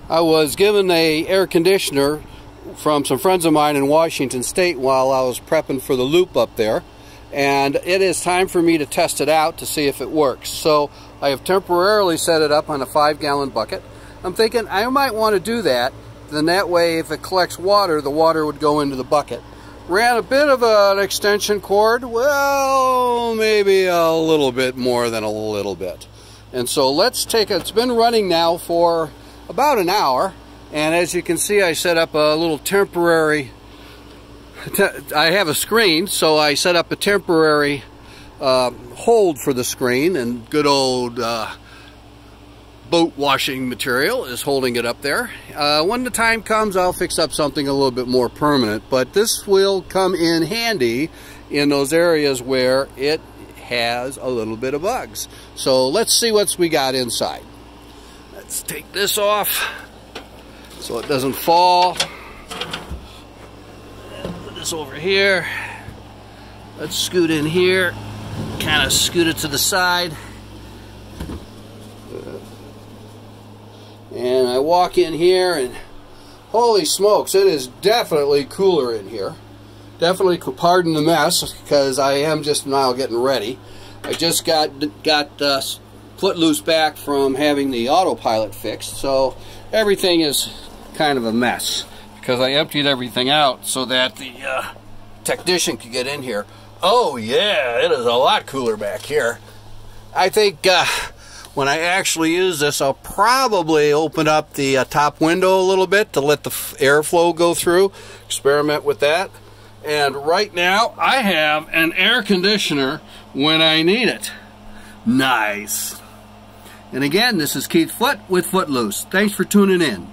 I was given a air conditioner from some friends of mine in Washington State while I was prepping for the loop up there, and it is time for me to test it out to see if it works. So I have temporarily set it up on a 5-gallon bucket. I'm thinking I might want to do that, then that way if it collects water, the water would go into the bucket. Ran a bit of an extension cord, well, maybe a little bit more than a little bit. And so let's take it. It's been running now for about an hour, and as you can see, I set up a little temporary, I have a screen, so I set up a temporary hold for the screen, and good old boat washing material is holding it up there. When the time comes, I'll fix up something a little bit more permanent, but this will come in handy in those areas where it has a little bit of bugs. So let's see what we got inside. Let's take this off so it doesn't fall. Put this over here. Let's scoot in here, kind of scoot it to the side. And I walk in here and holy smokes, it is definitely cooler in here. Definitely, pardon the mess, because I am just now getting ready. I just got Footloose back from having the autopilot fixed, so everything is kind of a mess because I emptied everything out so that the technician could get in here. Oh yeah, it is a lot cooler back here. I think when I actually use this, I'll probably open up the top window a little bit to let the airflow go through. Experiment with that. And right now, I have an air conditioner when I need it. Nice. And again, this is Keith Foote with Footloose. Thanks for tuning in.